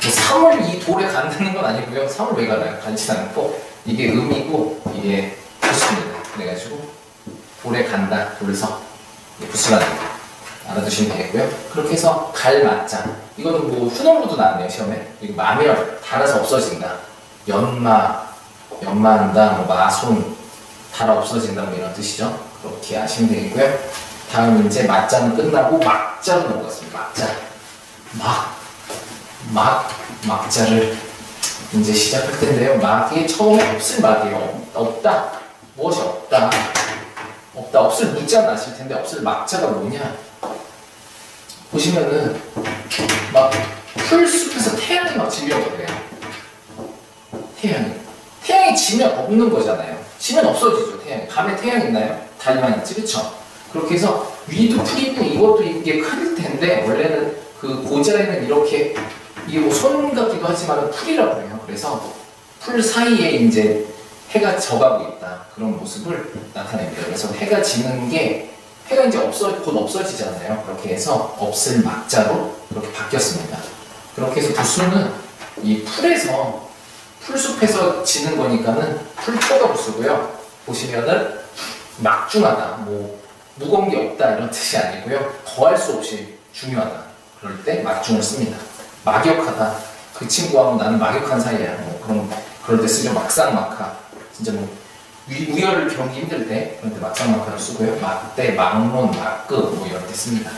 3을 이 돌에 간다는 건 아니고요. 3을 왜 가나요? 간지 않고 이게 음이고 이게 부수입니다. 그래가지고 돌에 간다, 돌석 부수라는 거 알아두시면 되겠고요. 그렇게 해서 갈마자 이거는 뭐 훈어로도 나왔네요 시험에. 그리고 마멸 달아서 없어진다. 연마한다, 뭐 마손 달아 없어진다 뭐 이런 뜻이죠. 그렇게 아시면 되겠고요. 다음 이제 마자는 끝나고 막자로 넘어갔습니다. 막자. 막자를 이제 시작할 텐데요. 막이 처음에 없을 막이에요. 없다. 무엇이 없다. 없을 무자는 아실 텐데 없을 막자가 뭐냐. 보시면은 막 풀숲에서 태양이 막 질려버려요. 태양이 지면 없는 거잖아요. 지면 없어지죠. 밤에 태양 있나요? 달만 있지, 그쵸? 그렇게 해서 위도 풀이고 이것도 이게 클 텐데 원래는 그 고자에는 이렇게 이게 뭐 손 같기도 하지만 풀이라고 해요. 그래서 풀 사이에 이제 해가 져가고 있다. 그런 모습을 나타냅니다. 그래서 해가 지는 게 해가 이제 곧 없어지잖아요. 그렇게 해서 없을 막자로 그렇게 바뀌었습니다. 그렇게 해서 부수는 이 풀숲에서 지는 거니까는 풀초가 부수고요. 보시면은 막중하다, 뭐 무거운 게 없다 이런 뜻이 아니고요. 더할 수 없이 중요하다. 그럴 때 막중을 씁니다. 막역하다. 그 친구하고 나는 막역한 사이야. 뭐 그럴 때 쓰죠. 막상막하. 진짜 뭐 우열을 겪기 힘들 때 그럴 때 막상막하를 쓰고요. 막대, 막론, 막급 뭐 이런 때 씁니다.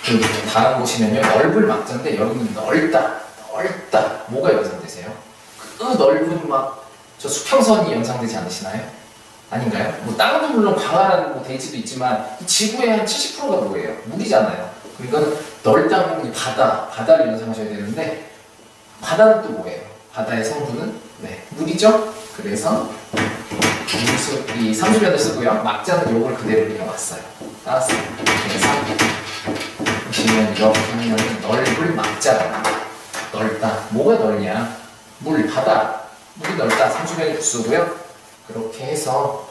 그 다음 보시면요. 넓을 막자인데 여러분 넓다. 뭐가 연상되세요? 그 넓은 저 수평선이 연상되지 않으시나요? 아닌가요? 뭐 땅도 물론 광활한 뭐 대지도 있지만 이 지구의 한 70%가 뭐예요? 물이잖아요. 그러니까 넓다면 바다를 연상하셔야 되는데 바다는 또 뭐예요? 바다의 성분은 물이죠. 그래서 이 삼수변을 쓰고요. 막자는 요걸 그대로 이어왔어요. 따랐어요. 그래서 보시면 이렇게 하면 넓을 막자가 넓다. 뭐가 넓냐? 바다. 물이 넓다. 삼수변이 부수고요. 그렇게 해서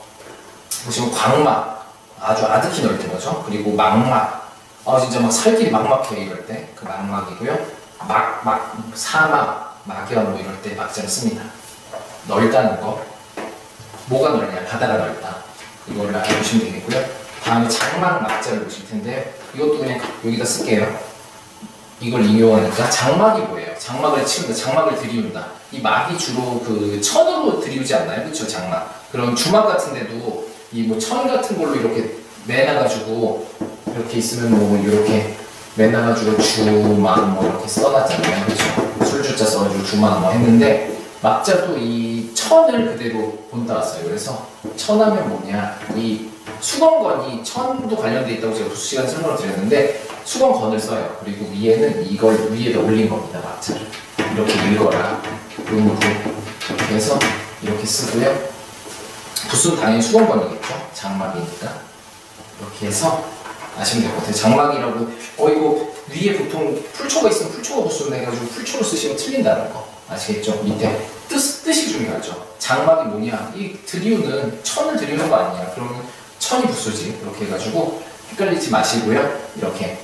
보시면 광막. 아주 아득히 넓은 거죠. 그리고 막막. 진짜 막 살길이 막막해 이럴 때. 그 막막이고요. 사막, 막연 뭐 이럴 때 막자를 씁니다. 넓다는 거. 뭐가 넓냐? 바다가 넓다. 이거를 알아보시면 되겠고요. 다음에 장막 막자를 보실 텐데 이것도 그냥 여기다 쓸게요. 이걸 인용하니까 장막이 뭐예요? 장막을 치운다, 장막을 들이운다. 이 막이 주로 그 천으로 들이우지 않나요? 그렇죠? 장막. 그럼 주막 같은 데도 이 뭐 천 같은 걸로 이렇게 매놔가지고 이렇게 있으면 뭐 이렇게 매놔가지고 주막 뭐 이렇게 써놨잖아요. 그렇죠? 술주자 써가지고 주막 뭐 했는데 막자도 이 천을 그대로 본따왔어요. 그래서 천하면 뭐냐? 이 수건건이 천도 관련돼 있다고 제가 부수 시간에 설명을 드렸는데 수건건을 써요. 그리고 위에는 이걸 위에다 올린 겁니다. 막자를 이렇게 읽어라. 음으로 이렇게 해서 이렇게 쓰고요. 부수는 당연히 수건건이겠죠. 장막이니까 이렇게 해서 아시면 될 것 같아요. 장막이라고 이거 위에 보통 풀초가 있으면 풀초가 부수는 해가지고 풀초로 쓰시면 틀린다는 거 아시겠죠? 밑에 뜻이 중요하죠. 장막이 뭐냐? 이 들이우는 천을 들이우는 거 아니냐? 그러면 천이 부수지. 이렇게 해가지고 헷갈리지 마시고요. 이렇게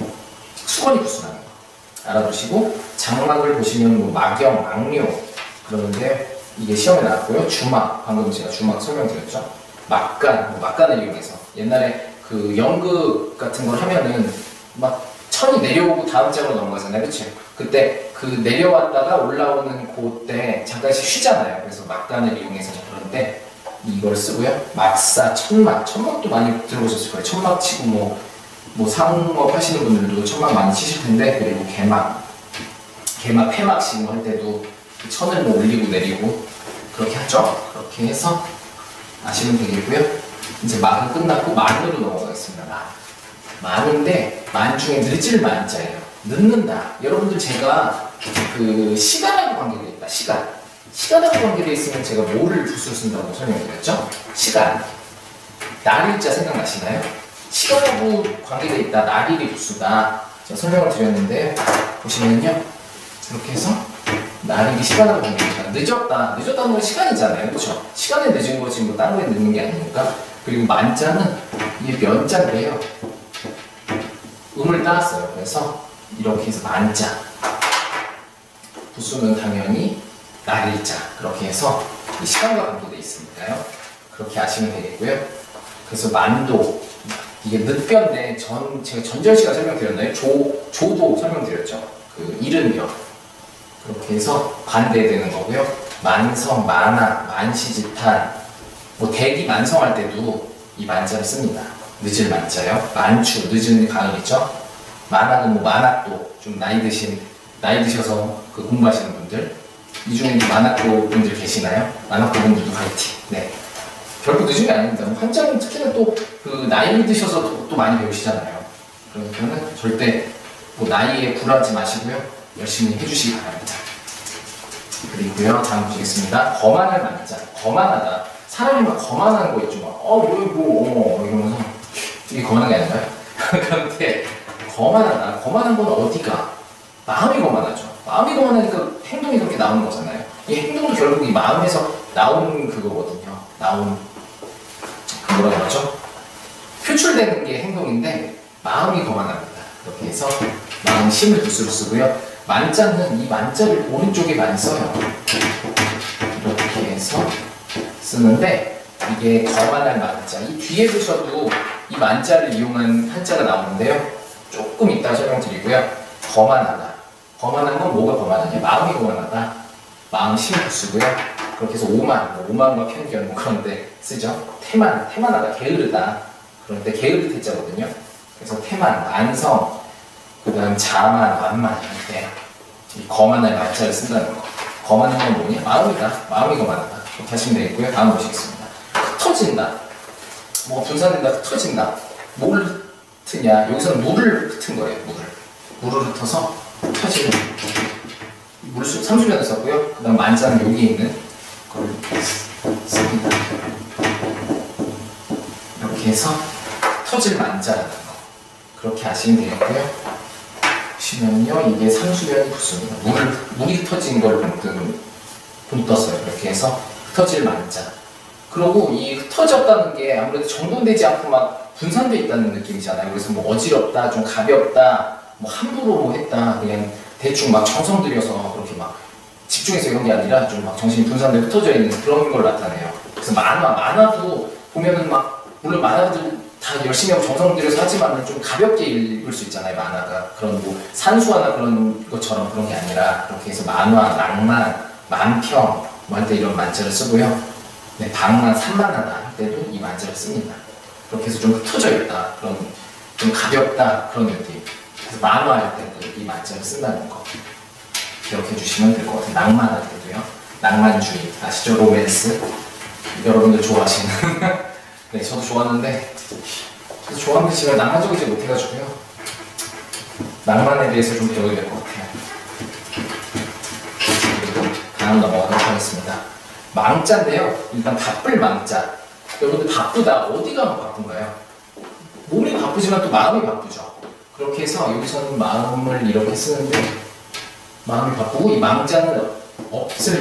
수건이 부수라는 거 알아두시고 장막을 보시면 뭐 막영, 막료 그러는데 이게 시험에 나왔고요. 주막, 방금 제가 주막 설명드렸죠. 막간, 막간을 이용해서 옛날에 그 연극 같은 걸 하면은 막 천이 내려오고 다음 장으로 넘어가잖아요. 그치? 그때 그 내려왔다가 올라오는 그때 잠깐씩 쉬잖아요. 그래서 막간을 이용해서 그런데 이걸 쓰고요. 막사, 천막도 많이 들어보셨을 거예요. 천막 치고 뭐 상업 하시는 분들도 천막 많이 치실 텐데, 그리고 개막, 폐막 시고 할 때도 천을 뭐 올리고 내리고 그렇게 하죠. 그렇게 해서 아시면 되겠고요. 이제 막은 끝났고 만으로 넘어가겠습니다. 만인데 만 중에 늦을 만자예요. 늦는다. 여러분들 제가 그 시간하고 관계되어 있다. 시간하고 관계되어 있으면 제가 뭐를 부수로 쓴다고 설명드렸죠? 시간. 날일자 생각나시나요? 시간하고 관계되어 있다. 날일이 부수다. 제가 설명을 드렸는데 보시면요. 이렇게 해서 날일이 시간하고 관계되어 있다. 늦었다는 건 시간이잖아요. 그렇죠? 시간에 늦은 거지 뭐 딴 거에 늦는 게 아니니까. 그리고 만자는 이게 면자인데요. 음을 따왔어요. 그래서 이렇게 해서 만자. 부수는 당연히 날일자. 그렇게 해서 이 시간과 관계되어 있으니까요. 그렇게 아시면 되겠고요. 그래서 만도. 이게 늦변인데 제가 전절 시간 설명드렸나요? 조도 설명드렸죠. 그 이른벼. 그렇게 해서 반대되는 거고요. 만성, 만악, 만시지탄. 뭐 대기 만성할 때도 이 만자를 씁니다. 늦을 만자요. 만추, 늦은 가을이죠. 만악은 뭐 만악도 좀 나이 드셔서 그 공부하시는 분들. 이 중에 만악도 분들 계시나요? 만악도 분들도 화이팅. 네. 결국 늦은 게 아닙니다. 한자는 특히나 또 그 나이 드셔서 또 많이 배우시잖아요. 그러니까는 절대 뭐 나이에 굴하지 마시고요. 열심히 해주시기 바랍니다. 그리고요, 다음 보시겠습니다. 거만할 만자. 거만하다. 사람이 막 거만한 거 있죠. 이러면서 이게 거만한 게 아닌가요? 그런데 거만하다. 거만한 건 어디가? 마음이 거만하죠. 마음이 거만하니까 행동이 그렇게 나오는 거잖아요. 이 행동도 결국 이 마음에서 나오는 그거거든요. 뭐라고 하죠? 표출되는 게 행동인데 마음이 거만합니다. 이렇게 해서 마음 심을 부수로 쓰고요. 만자는 이 만자를 오른쪽에 많이 써요. 이렇게 해서 쓰는데 이게 거만할 만자. 이 뒤에 보셔도 이 만자를 이용한 한자가 나오는데요. 조금 이따 설명드리고요. 거만하다. 거만한 건 뭐가 거만하냐? 마음이 거만하다. 마음 심을 부수고요. 그렇게 해서 오만과 편견 그런데 쓰죠. 태만하다. 게으르다. 그런데 게으를 태자거든요. 그래서 태만, 만성, 그 다음 자만, 완만 할 때 이 거만할 만자를 쓴다는 거. 거만한 건 뭐냐? 마음이다. 마음이 거만하다. 이렇게 하시면 되겠고요. 다음 보시겠습니다. 흩어진다. 뭐가 분산된다. 흩어진다. 뭘 흩으냐? 여기서는 물을 흩은 거예요. 물을 흩어서 흩어지는 상수변을 썼고요. 그 다음 만자는 여기 있는 걸 씁니다. 이렇게 해서 터질 만자라는 거. 그렇게 아시면 되겠고요. 보시면요. 이게 상수변이 붙습니다. 물이 흩어진 걸 본 떴어요. 이렇게 해서 흩어질 만자. 그리고 이 흩어졌다는 게 아무래도 정돈되지 않고 막 분산되어 있다는 느낌이잖아요. 그래서 뭐 어지럽다, 좀 가볍다, 뭐 함부로 뭐 했다, 그냥 대충 막 정성 들여서 그렇게 막 집중해서 이런 게 아니라 좀 막 정신이 분산되고 흩어져 있는 그런 걸 나타내요. 그래서 만화도 보면은 막 물론 만화들 다 열심히 하고 정성 들여서 하지만 좀 가볍게 읽을 수 있잖아요. 만화가 그런 뭐 산수화나 그런 것처럼 그런 게 아니라 그렇게 해서 만화, 낭만, 만평 뭐 할 때 이런 만자를 쓰고요. 네, 방만, 산만하다 할 때도 이 만자를 씁니다. 그렇게 해서 좀 흩어져 있다, 그런 좀 가볍다 그런 느낌. 그래서 만화할 때도 이 만자를 쓴다는 거 기억해 주시면 될 것 같아요. 낭만할 때도요. 낭만주의 아시죠? 로맨스 여러분들 좋아하시는 네, 저도 좋았는데 좋아하는데 제가 낭만적이지 못해가지고요. 낭만에 대해서 좀 배워야 될 것 같아요. 그리고 다음 넘어가도록 하겠습니다. 망자인데요. 일단 바쁠 망자. 여러분들 바쁘다. 어디가 바쁜가요? 몸이 바쁘지만 또 마음이 바쁘죠. 그렇게 해서 여기서는 마음을 이렇게 쓰는데 마음이 바쁘고 이 망자는 없을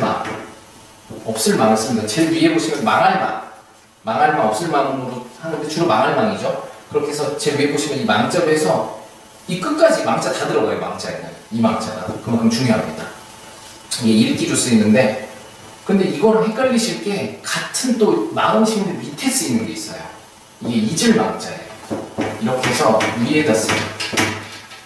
망을 씁니다. 제일 위에 보시면 망할 망, 없을 망으로 하는데 주로 망할 망이죠. 그렇게 해서 제일 위에 보시면 이 망자로 해서 이 끝까지 망자 다 들어가요. 망자에는 이 망자가 그만큼 중요합니다. 이게 읽기로 쓰이는데 근데 이거랑 헷갈리실 게 같은 또 마음심인데 밑에 쓰이는 게 있어요. 이게 이즐망자예요. 이렇게 해서 위에다 쓰요.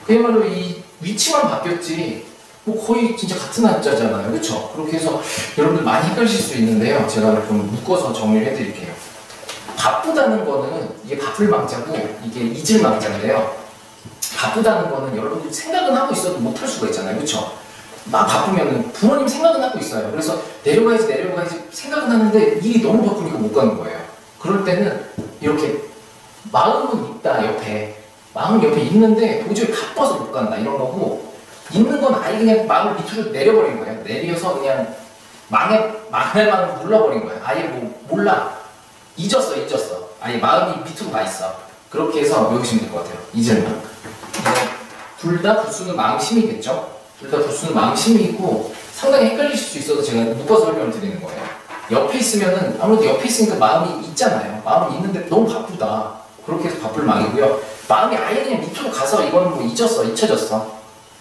그야말로 이 위치만 바뀌었지 뭐 거의 진짜 같은 한자잖아요. 그쵸? 그렇게 해서 여러분들 많이 헷갈리실 수 있는데요. 제가 좀 묶어서 정리를 해드릴게요. 바쁘다는 거는 이게 바쁠망자고 이게 이즐망자인데요. 바쁘다는 거는 여러분들이 생각은 하고 있어도 못할 수가 있잖아요. 그쵸? 막 바쁘면은 부모님 생각은 하고 있어요. 그래서 내려가야지 생각은 하는데 일이 너무 바쁘니까 못 가는 거예요. 그럴 때는 이렇게 마음은 있다 옆에 마음 옆에 있는데 도저히 바빠서 못 간다 이런 거고 있는 건 아예 그냥 마음을 밑으로 내려버린 거예요. 내려서 그냥 망할 마음을 눌러버린 거예요. 아예 뭐 몰라 잊었어 아예 마음이 밑으로 가 있어. 그렇게 해서 외우시면 될 것 같아요. 이즐망. 둘 다 부수는 마음심이겠죠? 둘 다 부수는 마음심이고 상당히 헷갈리실 수 있어서 제가 묶어서 설명을 드리는 거예요. 옆에 있으면은 아무래도 옆에 있으니까 마음이 있잖아요. 마음이 있는데 너무 바쁘다. 그렇게 해서 바쁠망이고요. 마음이 아예 그냥 밑으로 가서 이거는 뭐 잊혀졌어.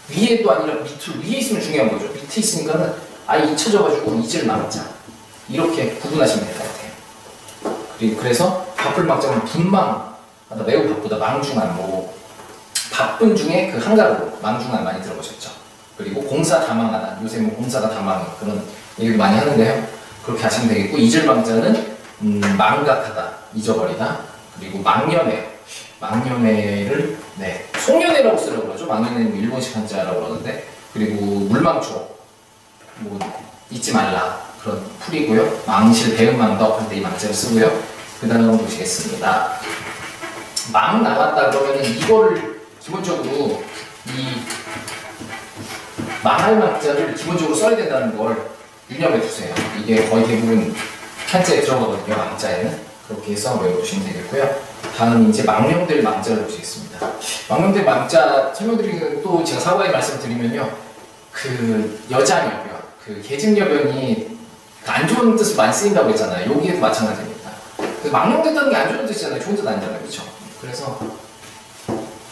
위에도 아니라 밑으로 위에 있으면 중요한 거죠. 밑에 있으니까는 아예 잊혀져가지고 이즐망자 이렇게 구분하시면 될 것 같아요. 그래서 바쁠망자는 분망하다 매우 바쁘다 망중한 뭐 바쁜 중에 그 한가로 망중한 많이 들어보셨죠. 그리고 공사 다망하다 요새 뭐 공사가 다망해 그런 얘기도 많이 하는데요. 그렇게 하시면 되겠고 이즐망자는 망각하다 잊어버리다 그리고 망년회를 송년회라고 쓰라고 그러죠. 망년회는 뭐 일본식 한자라고 그러는데 그리고 물망초 뭐 잊지 말라 그런 풀이고요. 망실 배은망덕 할 때 이 망자를 쓰고요. 그 다음 보시겠습니다. 망 나갔다 그러면은 이거를 기본적으로 이 망할 망자를 기본적으로 써야 된다는 걸 유념해 두세요. 이게 거의 대부분 한자에 들어가거든요. 망자에는. 그렇게 해서 외워두시면 되겠고요. 다음 이제 망령될 망자를 보시겠습니다. 망령될 망자 설명드리는 또 제가 사과의 말씀 드리면요. 그 여자여변, 그 계집여변이 안 좋은 뜻을 많이 쓰인다고 했잖아요. 여기에도 마찬가지입니다. 망령됐다는 게 안 좋은 뜻이잖아요. 좋은 뜻 아니잖아요. 그렇죠? 그래서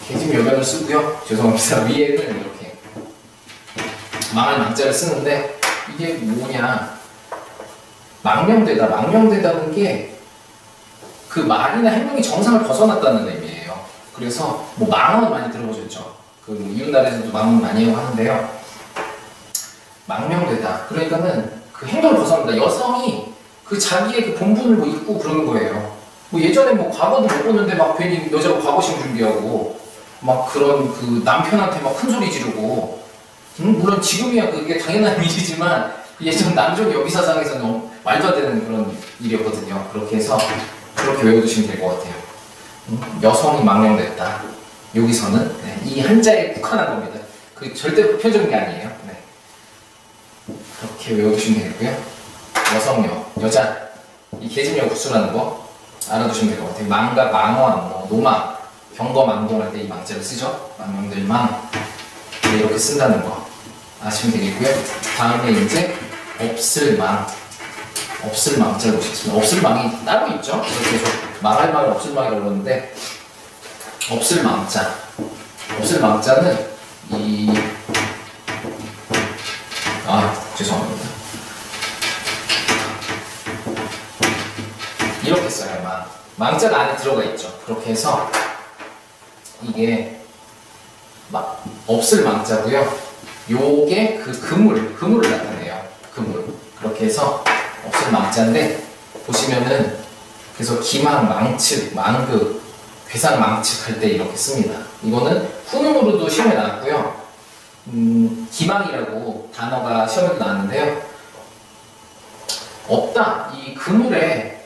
계집여변을 쓰고요. 죄송합니다. 위에는 이렇게 망할 망자를 쓰는데 이게 뭐냐 망령되다는 게 그 말이나 행동이 정상을 벗어났다는 의미예요. 그래서 뭐 망언 많이 들어보셨죠? 그 뭐 이웃나라에서도 망언 많이 하고 하는데요. 망령되다 그러니까는 그 행동을 벗어난다. 여성이 그 자기의 그 본분을 뭐 잊고 그러는 거예요. 뭐 예전에 뭐 과거도 못 보는데 막 괜히 여자가 과거심 준비하고 막 그런 그 남편한테 막 큰 소리 지르고 물론 지금이야 그게 당연한 일이지만 예전 남쪽 여기사상에서는 말도 안 되는 그런 일이었거든요. 그렇게 해서 그렇게 외워두시면 될 것 같아요. 여성이 망령됐다. 여기서는 이 한자에 국한한 겁니다. 그 절대 보편적인 게 아니에요. 그렇게 외워두시면 되겠고요. 여성여, 여자, 이 계집여 구수라는 거 알아두시면 될 것 같아요. 망과 망원, 뭐 노망, 경거 망동할 때 이 망자를 쓰죠. 망령될 망 이렇게 쓴다는 거 아시면 되겠고요. 다음에 이제 없을망 없을망자를 보시겠습니다. 없을망이 따로 있죠. 그래서 망할 망을 없을망이라고 그러는데 없을망자는 죄송합니다. 이렇게 써요. 망자가 안에 들어가 있죠. 그렇게 해서 이게 없을망자고요. 요게 그 그물을 나타내요. 그렇게 해서 없을망자인데 보시면은 그래서 기망, 망측, 망극, 괴상, 망측 할 때 이렇게 씁니다. 이거는 후능으로도 시험에 나왔고요. 기망이라고 단어가 시험에도 나왔는데요. 없다. 이 그물에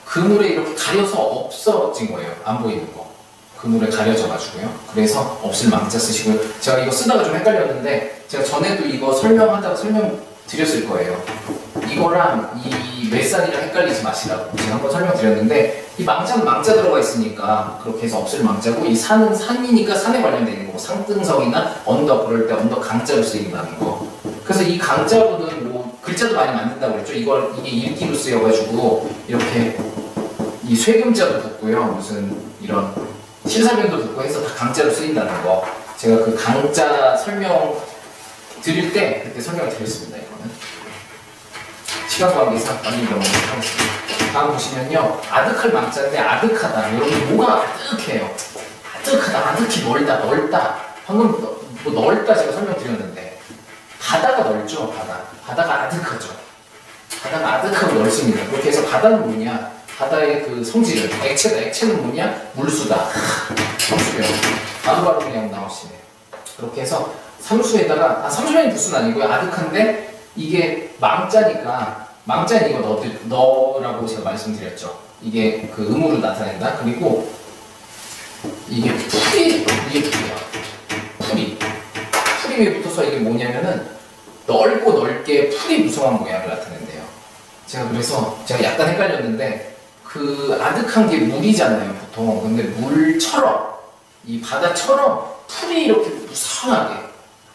이렇게 가려서 없어진 거예요. 안 보이는 거. 그물에 가려져가지고요. 그래서 없을망자 쓰시고요. 제가 이거 쓰다가 좀 헷갈렸는데 제가 전에도 이거 설명하다가 설명드렸을 거예요. 이거랑 이 맷살이랑 헷갈리지 마시라고 제가 한번 설명드렸는데 이 망자는 망자 들어가 있으니까 그렇게 해서 없을망자고 이 산은 산이니까 산에 관련되어 있는 거고 상등성이나 언덕 그럴 때 언덕 강자로 쓰인다는 거. 그래서 이 강자로는 뭐 글자도 많이 만든다고 그랬죠. 이게 일기로 쓰여가지고 이렇게 이 쇠금자도 붙고요. 무슨 이런 실사변도 붙고 해서 다 강자로 쓰인다는 거. 제가 그 강자 설명 드릴 때 그때 설명을 드렸습니다. 이거는 시간 관계상 빨리 넘어가도록 하겠습니다. 다음 보시면요. 아득할 망자인데 아득하다. 여러분 뭐가 아득해요? 아득하다. 아득히 넓다. 방금 뭐 넓다 제가 설명드렸는데 바다가 넓죠. 바다가 아득하죠. 바다가 아득하고 넓습니다. 그렇게 해서 바다는 뭐냐? 바다의 그 성질은 액체는 뭐냐? 물수다. 삼수요. 바로바로 그냥 나오시네요. 그렇게 해서 삼수에다가 삼수면이 부수는 아니고요. 아득한데 이게 망자는 이거 너라고 제가 말씀드렸죠. 이게 그 음으로 나타낸다. 그리고 이게 풀이 위에 붙어요. 풀이 위에 붙어서 이게 뭐냐면은 넓고 넓게 풀이 무성한 모양을 나타낸대요. 그래서 제가 약간 헷갈렸는데 그 아득한 게 물이잖아요 보통. 근데 물처럼 이 바다처럼 풀이 이렇게 무성하게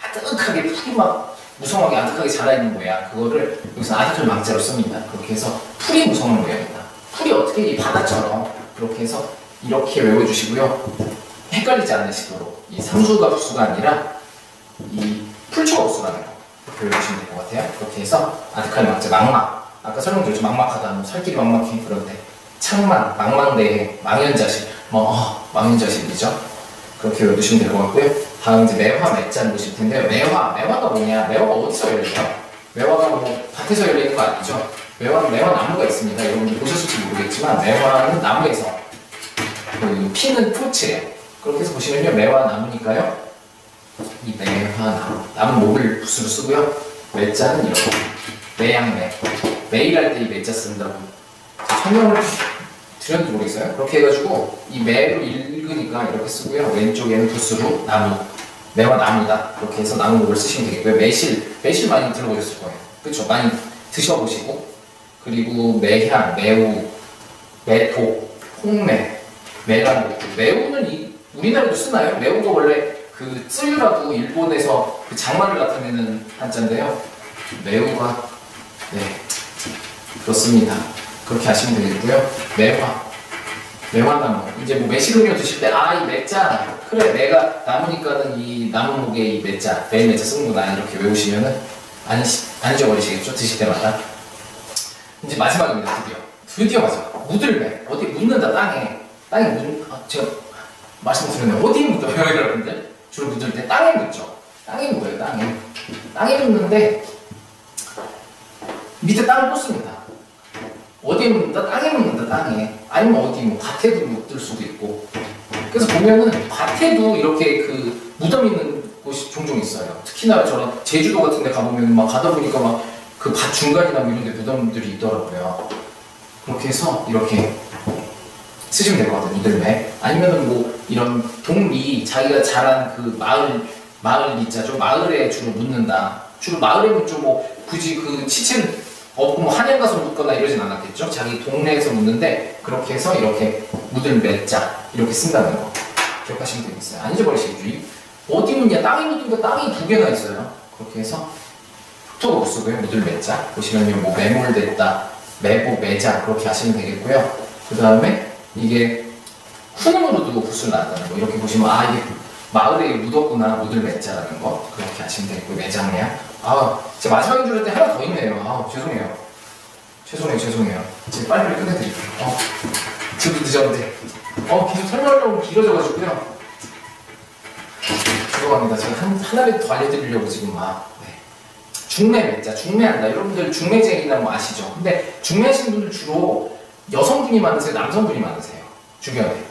아득하게 풀이 막 무성하게 아득하게 자라있는 모양, 그거를 여기서 아득할 망자로 씁니다. 그렇게 해서 풀이 무성한 모양이다. 풀이 어떻게 이 바다처럼, 그렇게 해서 이렇게 외워주시고요. 헷갈리지 않으시도록 이 삼수가 부수가 아니라 이 풀초가 부수라는 거 그렇게 외우시면 될 것 같아요. 그렇게 해서 아득할 망자, 망막, 아까 설명드렸죠. 막막하다, 뭐 살길이 막막해. 그런데 창망, 망망대해, 망연자실, 망연자실이죠. 그렇게 외우시면 될 것 같고요. 다음 이제 매화, 매자를 보실 텐데요. 매화가 뭐냐? 매화가 어디서 열려요? 매화가 뭐 밭에서 열리는 거 아니죠? 매화 나무가 있습니다. 여러분들 보셨을지 모르겠지만 매화는 나무에서 그 피는 꽃이에요. 그렇게 해서 보시면요. 매화 나무니까요. 이 매화 나무 목을 붓으로 쓰고요. 매자는 이렇게 매양매, 매일 할 때 이 매자 쓴다고 설명을 드렸는지 모르겠어요. 그렇게 해가지고 이 매로 읽으니까 이렇게 쓰고요. 왼쪽에는 붓으로 나무, 매와 나무다. 그렇게 해서 나무 목을 쓰시면 되겠고요. 매실 많이 들어보셨을 거예요. 그렇죠? 많이 드셔보시고, 그리고 매향, 매우, 매도, 홍매, 매간도. 매우는 우리나라도 쓰나요? 매우가 원래 그 쯔유라고 일본에서 그 장마를 나타내는 한자인데요. 매우가 그렇습니다. 그렇게 하시면 되겠고요. 매화나무. 이제 뭐 매실음료 드실 때 이 매자, 그래 내가 나무니까는 이 나무목에 이 매자, 매일 매자 쓰는구나 이렇게 외우시면은 안 잊어버리시겠죠? 드실 때마다. 이제 마지막입니다. 드디어 마지막. 무들매. 어디 묻는다. 땅에 제가 말씀드렸네요. 어디에 묻어요 여러분들? 주로 묻을 때 땅에 묻죠. 땅에 묻어요. 땅에 묻는데 밑에 땅을 꽂습니다. 어디에 묻는다? 땅에 묻는다. 땅에. 아니면 어디 뭐 밭에도 묻을 수도 있고. 그래서 보면은 밭에도 이렇게 그 무덤 있는 곳이 종종 있어요. 특히나 저런 제주도 같은 데 가보면 막 가다 보니까 막 그 밭 중간이나 뭐 이런 데 무덤들이 있더라고요. 그렇게 해서 이렇게 쓰시면 될 것 같아요. 무들매. 아니면은 뭐 이런 동리, 자기가 자란 그 마을 있자죠. 마을에 주로 묻는다. 주로 마을에 묻죠. 뭐 굳이 그 시체를 뭐 한양 가서 묻거나 이러진 않았겠죠. 자기 동네에서 묻는데 그렇게 해서 이렇게 무들매자 이렇게 쓴다는 거 기억하시면 되겠어요. 안 잊어버리시겠죠. 어디 묻냐? 땅이 묻으니까 땅이 두 개나 있어요. 그렇게 해서 또 쓰고요. 무들매자 보시면요. 뭐 매몰됐다, 매보, 매자 그렇게 하시면 되겠고요. 그 다음에 이게 훈음으로도 구슬 나왔다는 거 이렇게 보시면 이게 마을에 묻었구나 무들매자라는 거 그렇게 하시면 되겠고요. 매장량. 제가 마지막인 줄 알았는데 하나 더 있네요. 죄송해요. 지금 빨리 끝내드릴게요. 저도 늦었는데. 계속 설명하려고 길어져가지고요. 죄송합니다. 제가 하나라도 더 알려드리려고 지금 중매매자, 중매한다. 여러분들 중매쟁이나 뭐 아시죠? 근데 중매하시는 분들 주로 여성분이 많으세요? 남성분이 많으세요? 주변에.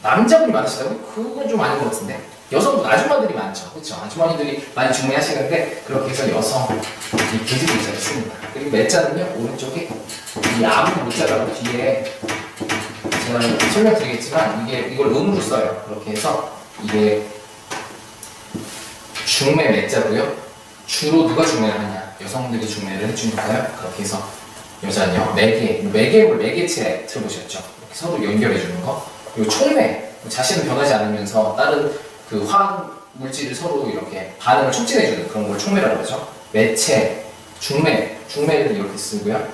남자분이 많으시다고요? 그건 좀 아닌 것 같은데. 여성분, 아주머니들이 많죠. 그렇죠? 아주머니들이 많이 중매하시는데 그렇게 해서 여성, 이 계집 매자를 씁니다. 그리고 매자는요, 오른쪽에 이 아무 문자라고 뒤에 제가 설명드리겠지만 이걸 음으로 써요. 그렇게 해서 이게 중매 매자고요. 주로 누가 중매를 하냐? 여성들이 중매를 해주니까요. 그렇게 해서 여자는요, 매개체 들어보셨죠? 이렇게 서로 연결해주는 거. 그리고 촉매, 자신은 변하지 않으면서 다른 그 화학 물질을 서로 이렇게 반응을 촉진해주는 그런 걸 촉매라고 하죠. 매체, 중매를 이렇게 쓰고요.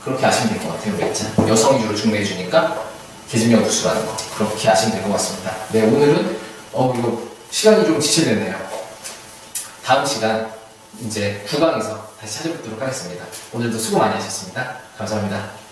그렇게 하시면 될 것 같아요. 매자. 여성이 주로 중매해주니까 계집력 구수라는 거. 그렇게 하시면 될 것 같습니다. 오늘은 이거 시간이 좀 지체되네요. 다음 시간 이제 9강에서 다시 찾아뵙도록 하겠습니다. 오늘도 수고 많이 하셨습니다. 감사합니다.